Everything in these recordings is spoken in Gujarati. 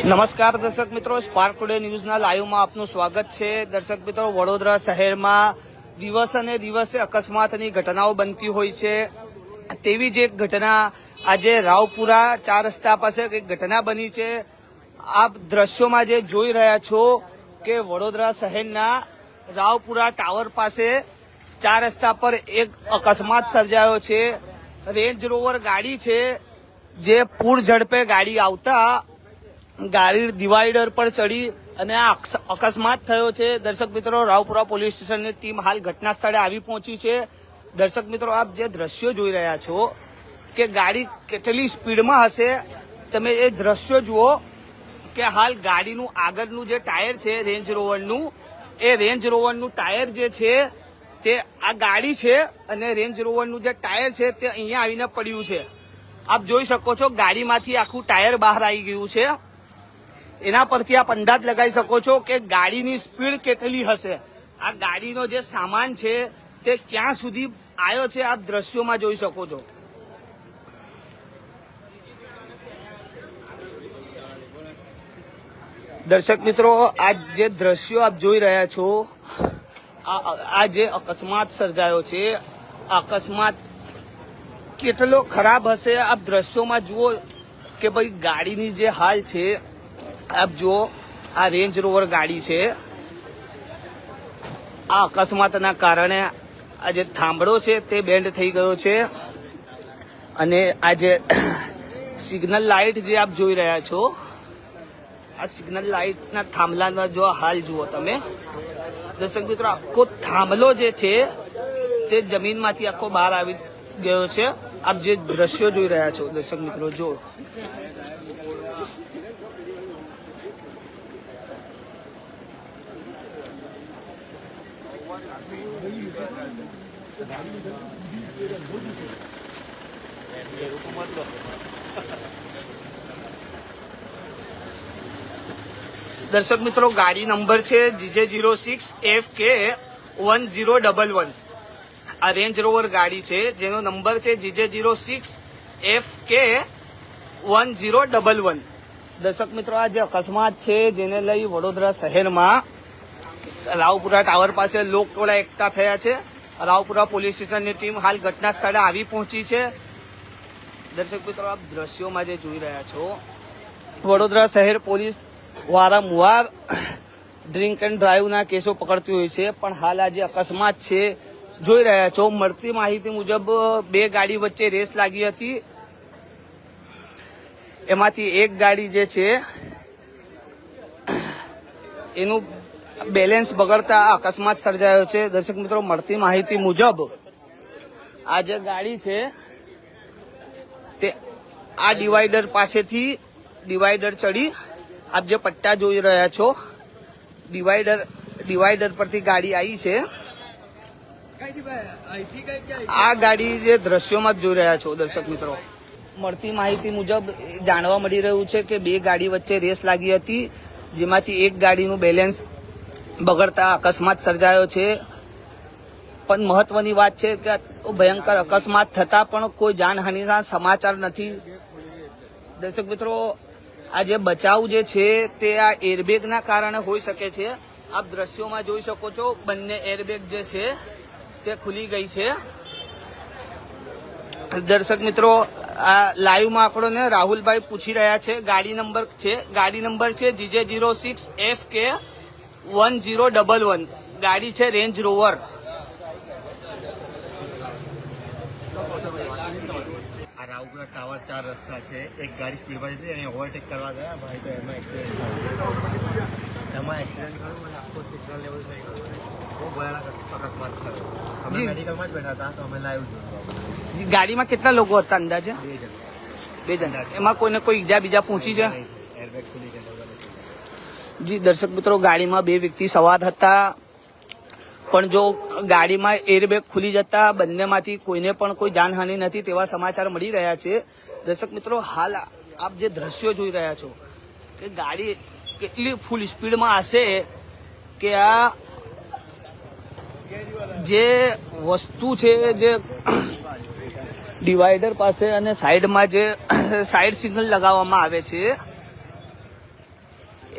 નમસ્કાર દર્શક મિત્રો, સ્પાર્ક ટુડે ન્યૂઝના લાઈવમાં આપનું સ્વાગત છે। દર્શક મિત્રો, વડોદરા શહેરમાં દિવસે ને દિવસે અકસ્માતની ઘટનાઓ બનતી હોય છે। તેવી જ એક ઘટના આજે રાવપુરા 4 રસ્તા પાસે એક ઘટના બની છે। આપ દ્રશ્યોમાં જે જોઈ રહ્યા છો કે વડોદરા શહેરના રાવપુરા ટાવર પાસે 4 રસ્તા પર એક અકસ્માત સર્જાયો છે। રેન્જ રોવર ગાડી છે જે પૂર ઝડપે ગાડી આવતા ગાડી ડિવાઈડર પર ચડી અને આ અકસ્માત થયો છે। દર્શક મિત્રો, રાવપુરા પોલીસ સ્ટેશનની ટીમ હાલ ઘટના સ્થળે આવી પહોંચી છે। દર્શક મિત્રો, આપ જે દ્રશ્યો જોઈ રહ્યા છો કે ગાડી કેટલી સ્પીડમાં હશે, તમે એ દ્રશ્યો જુઓ કે હાલ ગાડીનું આગળનું જે ટાયર છે રેન્જ રોવરનું, એ રેન્જ રોવરનું ટાયર જે છે તે આ ગાડી છે અને રેન્જ રોવરનું જે ટાયર છે તે અહીંયા આવીને પડ્યું છે। આપ જોઈ શકો છો ગાડીમાંથી આખું ટાયર બહાર આવી ગયું છે। એના પરથી આપ અંદાજ લગાવી શકો છો કે ગાડીની સ્પીડ કેટલી હશે। આ ગાડીનો જે સામાન છે તે ક્યાં સુધી આવ્યો છે આપ દ્રશ્યોમાં જોઈ શકો છો। દર્શક મિત્રો, આ જે દ્રશ્યો આપ જોઈ રહ્યા છો, આ જે અકસ્માત સર્જાયો છે, આ અકસ્માત કેટલો ખરાબ હશે આપ દ્રશ્યોમાં જુઓ કે ભાઈ ગાડીની જે હાલ છે આપ જુઓ। આ રેન્જ રોવર ગાડી છે, આ અકસ્માતના કારણે આ જે થાંભલો છે તે બેન્ડ થઈ ગયો છે અને આ જે સિગ્નલ લાઇટ જે આપ જોઈ રહ્યા છો, આ સિગ્નલ લાઇટના થાંભલાના જો હાલ જુઓ તમે દર્શક મિત્રો, આખો થાંભલો જે છે તે જમીનમાંથી આખો બહાર આવી ગયો છે। આપ જે દ્રશ્યો જોઈ રહ્યા છો દર્શક મિત્રો, જો દર્શક મિત્રો, ગાડી નંબર છે GJ06FK1011। આ રેન્જ રોવર ગાડી છે જેનો નંબર છે GJ06FK1011। દર્શક મિત્રો, આ જે અકસ્માત છે જેને લઈ વડોદરા શહેરમાં રાવપુરા ટાવર પાસે લોકટોળા એકઠા થયા છે। રાવપુરા પોલીસ સ્ટેશનની ટીમ હાલ ઘટના સ્થળે આવી પહોંચી છે। દર્શક મિત્રો, આપ દ્રશ્યોમાં જે જોઈ રહ્યા છો, વડોદરા શહેર પોલીસ વારંવાર ડ્રિંક એન્ડ ડ્રાઈવના કેસો પકડતી હોય છે, પણ હાલ આ જે અકસ્માત છે જોઈ રહ્યા છો, મળતી માહિતી મુજબ 2 ગાડી વચ્ચે રેસ લાગી હતી। એમાંથી એક ગાડી જે છે એનું બેલેન્સ બગડતા અકસ્માત સર્જાયો છે। દર્શક મિત્રો, મળતી માહિતી મુજબ આ જે ગાડી છે તે આ ડિવાઈડર પાસેથી ડિવાઈડર ચડી, આપ જે પટ્ટા જોઈ રહ્યા છો, ડિવાઈડર પરથી ગાડી આવી છે। આ ગાડી જે દ્રશ્યોમાં જોઈ રહ્યા છો દર્શક મિત્રો, મળતી માહિતી મુજબ જાણવા મળી રહ્યું છે કે 2 ગાડી વચ્ચે રેસ લાગી હતી, જેમાંથી એક ગાડીનું બેલેન્સ બગડતા અકસ્માત સર્જાયો છે। પણ મહત્વની વાત છે કે ભયંકર અકસ્માત થતા પણ કોઈ જાનહાનિના સમાચાર નથી। દર્શક મિત્રો, આ જે બચાવ જે છે તે આ એરબેગના કારણે હોઈ શકે છે। આપ દ્રશ્યોમાં જોઈ શકો છો, બંને એરબેગ જે છે તે ખુલી ગઈ છે। દર્શક મિત્રો, આ લાઈવમાં આપણને રાહુલભાઈ પૂછી રહ્યા છે। ગાડી નંબર છે GJ06FK1011। ગાડી છે રેન્જ રોવર। આ રાવપુરા ટાવર 4 રસ્તા છે, એક ગાડી સ્પીડમાં જતી એને ઓવરટેક કરવા ગયા ભાઈ, તો એમાં એક્સિડન્ટ થયું અને આખો સિગ્નલ લેવલ થઈ ગયો, બહુ ભયાનક અકસ્માત થયો। અમે મેડિકલમાં જ બેઠા હતા તો અમે લાઈવ જોયું। ગાડીમાં કેટલા લોકો હતા અંદાજે? 2 જણ। એમાં કોઈને કોઈ ઈજા બીજા પહોંચી છે? એરબેગ ખુલી ગઈ। જી દર્શક મિત્રો, ગાડીમાં 2 વ્યક્તિ સવાર હતા, પણ જો ગાડીમાં એરબેગ ખુલી જતા બંનેમાંથી કોઈને પણ કોઈ જાનહાનિ નથી તેવા સમાચાર મળી રહ્યા છે। દર્શક મિત્રો, હાલ આપ જે દ્રશ્યો જોઈ રહ્યા છો કે ગાડી કેટલી ફૂલ સ્પીડમાં હશે કે આ જે વસ્તુ છે, જે ડિવાઈડર પાસે અને સાઈડમાં જે સાઈડ સિગ્નલ લગાવવામાં આવે છે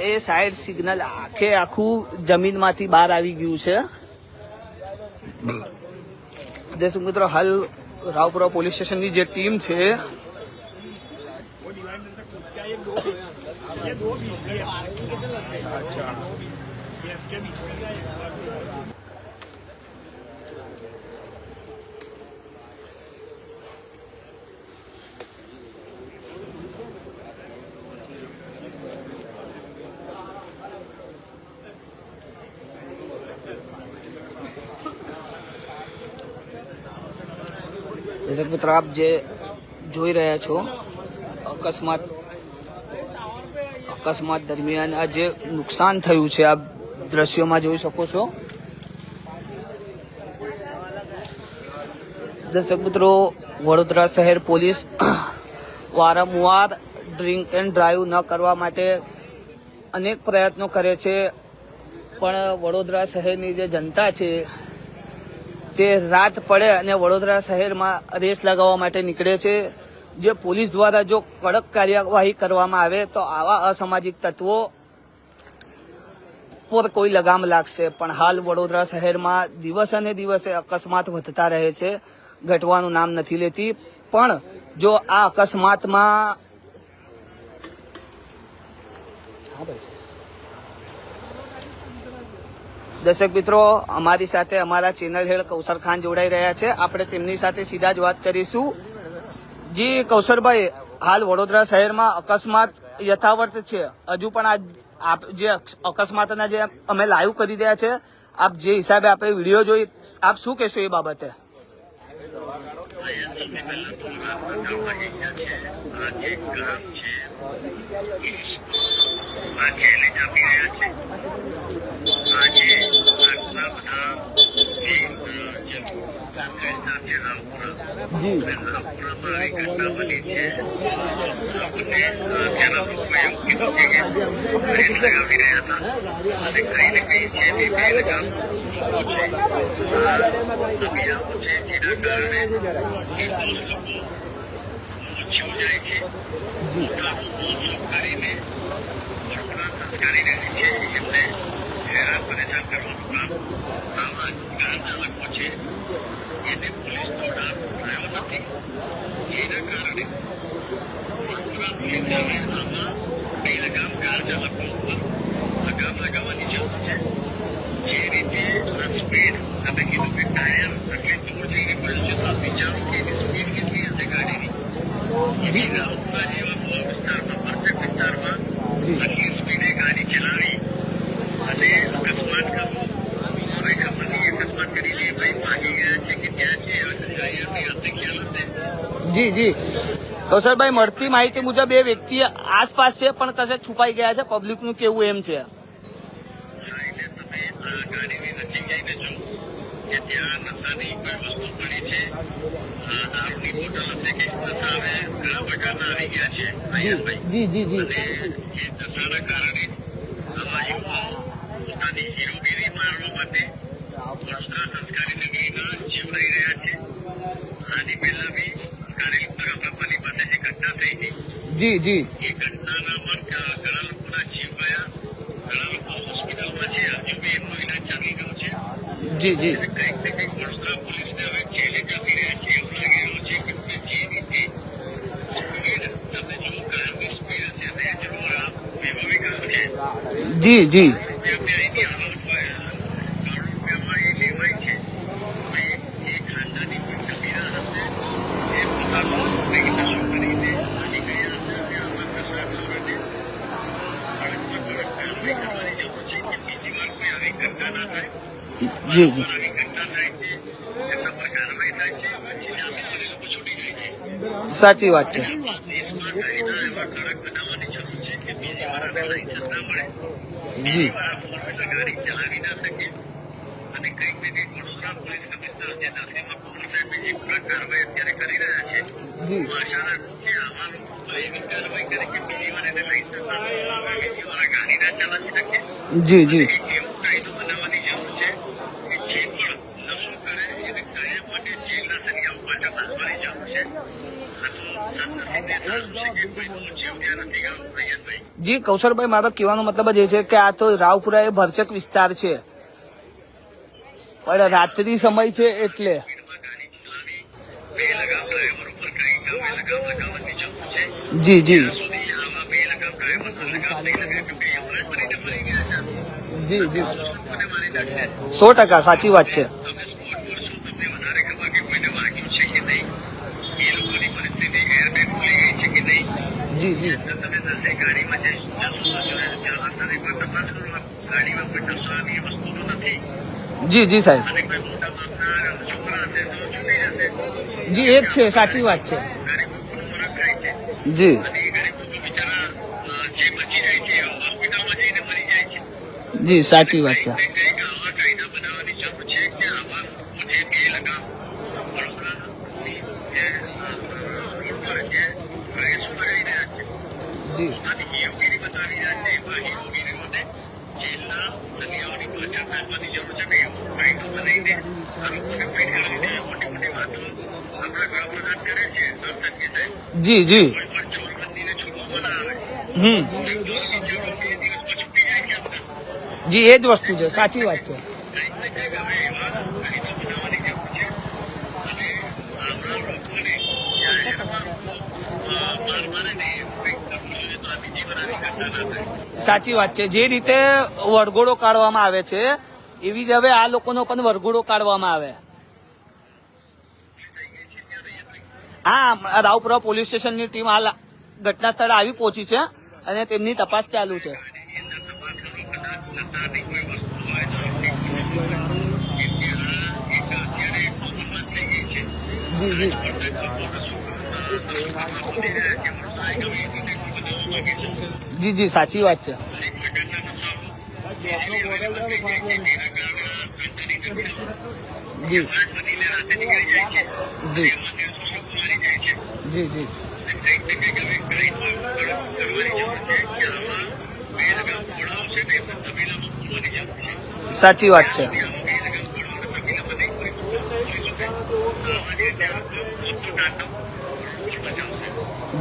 એ સાઈડ સિગ્નલ આખું જમીનમાંથી બહાર આવી ગયું છે. દર્શક મિત્રો, હાલ રાવપુરા પોલીસ સ્ટેશનની જે ટીમ છે દર્શક મિત્રો, આપ જે જોઈ રહ્યા છો અકસ્માત દરમિયાન આ જે નુકસાન થયું છે આપ દ્રશ્યોમાં જોઈ શકો છો. દર્શક મિત્રો, વડોદરા શહેર પોલીસ વારંવાર ડ્રિંક એન્ડ ડ્રાઈવ ન કરવા માટે અનેક પ્રયત્નો કરે છે, પણ વડોદરા શહેરની જે જનતા છે તે રાત પડે અને વડોદરા શહેરમાં રેસ લગાવવા માટે નીકળે છે. જે પોલીસ દ્વારા જો કડક કાર્યવાહી કરવામાં આવે તો આવા અસામાજિક તત્વો પર કોઈ લગામ લાગશે. પણ હાલ વડોદરા શહેરમાં દિવસે ને દિવસે અકસ્માત વધતા રહે છે, ઘટવાનું નામ નથી લેતી. પણ જો આ અકસ્માતમાં દર્શક મિત્રો, અમારી સાથે અમારા ચેનલ હેડ કૌશર ખાન જોડાઈ રહ્યા છે. આપણે તેમની સાથે સીધા જ વાત કરીશું. જી કૌશરભાઈ, હાલ વડોદરા શહેરમાં અકસ્માત યથાવત છે. હજુ પણ આપ જે અકસ્માતના જે અમે લાઈવ કરી રહ્યા છે, આપ જે હિસાબે આપણે વિડીયો જોઈ, આપ શું કહેશો એ બાબતે? જી જી જી કૌશલભાઈ, મળતી માહિતી મુજબ એ વ્યક્તિ આસપાસ છે પણ કશે છુપાઈ ગયા છે. પબ્લિકનું કેવું એમ છે? જી જી જી જી જી જી જી જી જી જી જી સાચી વાત છે. જી જી જી જી કૌશલભાઈ, મારો કહેવાનો મતલબ જ એ છે કે આ તો રાવપુરા એ ભરચક વિસ્તાર છે, પણ રાત્રિ સમય છે એટલે જી જી જી જી 100% સાચી વાત છે. જી જી જી જી સાહેબ, જી એ જ છે, સાચી વાત છે. જી જી સાચી વાત છે. જી જી જી જી એ જ વસ્તુ છે, સાચી વાત છે. સાચી વાત છે. જે રીતે વરઘોડો કાઢવામાં આવે છે એવી જ હવે આ લોકોનો પણ વરઘોડો કાઢવામાં આવે. હા, રાવપુરા પોલીસ સ્ટેશનની ટીમ હાલ ઘટના સ્થળે આવી પહોંચી છે અને તેમની તપાસ ચાલુ છે. જી જી જી જી સાચી વાત છે. જી જી જી જી સાચી વાત છે.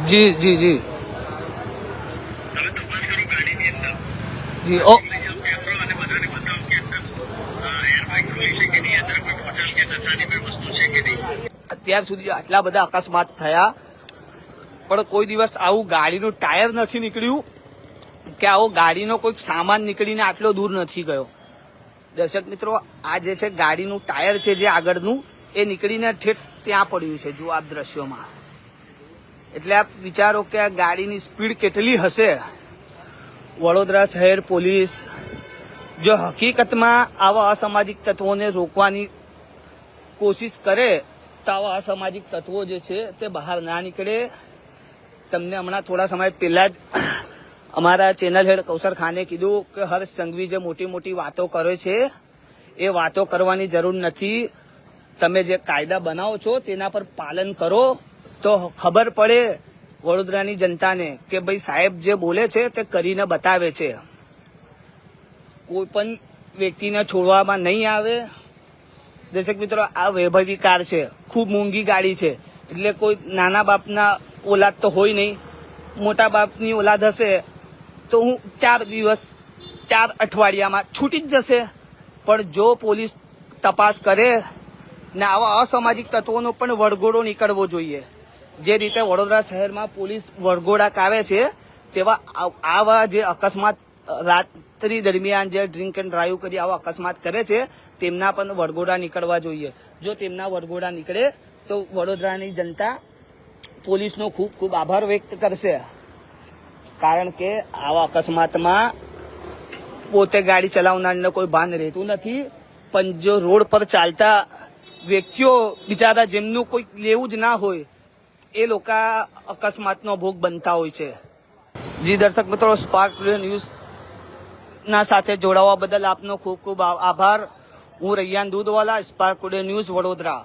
જી જી જી જી ઓ અત્યાર સુધી આટલા બધા અકસ્માત થયા પણ કોઈ દિવસ આવું ગાડીનું ટાયર નથી નીકળ્યું કે આવો ગાડીનો કોઈ સામાન નીકળીને આટલો દૂર નથી ગયો. દર્શક મિત્રો, આ જે છે ગાડીનું ટાયર છે જે આગળનું એ નીકળીને ઠેઠ ત્યાં પડ્યું છે. જુઓ આપ દ્રશ્યોમાં, એટલે આપ વિચારો કે આ ગાડીની સ્પીડ કેટલી હશે. વડોદરા શહેર પોલીસ જો હકીકતમાં આવા અસામાજિક તત્વોને રોકવાની કોશિશ કરે તો આવા અસામાજિક તત્વો જે છે તે બહાર ના નીકળે. તમને હમણાં થોડા સમય પહેલા જ અમારા ચેનલ હેડ કૌશલ ખાને કીધું કે હર્ષ સંઘવી જે મોટી મોટી વાતો કરે છે એ વાતો કરવાની જરૂર નથી. તમે જે કાયદા બનાવો છો તેના પર પાલન કરો તો ખબર પડે વડોદરાની જનતાને કે ભાઈ સાહેબ જે બોલે છે તે કરીને બતાવે છે. કોઈ પણ વ્યક્તિને છોડવામાં નહીં આવે. દર્શક મિત્રો, આ વૈભવી કાર છે, ખૂબ મોંઘી ગાડી છે, એટલે કોઈ નાના બાપના ઓલાદ તો હોય નહીં. મોટા બાપની ઓલાદ હશે તો હું 4 દિવસ 4 અઠવાડિયામાં છૂટી જ જશે. પણ જો પોલીસ તપાસ કરે ને આવા અસામાજિક તત્વોનો પણ વરઘોડો નીકળવો જોઈએ. જે રીતે વડોદરા શહેરમાં પોલીસ વરઘોડા કાઢે છે તેવા આવા જે અકસ્માત રાત્રિ દરમિયાન જે ડ્રિંક એન્ડ ડ્રાઈવ કરી આવા અકસ્માત કરે છે તેમના પણ વરઘોડા નીકળવા જોઈએ. જો તેમના વરઘોડા નીકળે તો વડોદરાની જનતા પોલીસનો ખૂબ ખૂબ આભાર વ્યક્ત કરશે. કારણ કે આવા અકસ્માતમાં પોતે ગાડી ચલાવનારને કોઈ ભાન રહેતું નથી, પણ જો રોડ પર ચાલતા વ્યક્તિઓ બિચારા જેમનું કોઈ લેવું જ ના હોય એ લોકો અકસ્માતનો ભોગ બનતા હોય છે. જી દર્શક મિત્રો, સ્પાર્ક ટુડે ન્યૂઝના સાથે જોડાવા બદલ આપનો ખૂબ ખૂબ આભાર. હું રૈયાન Doodhwala, spark today news, Vadodara.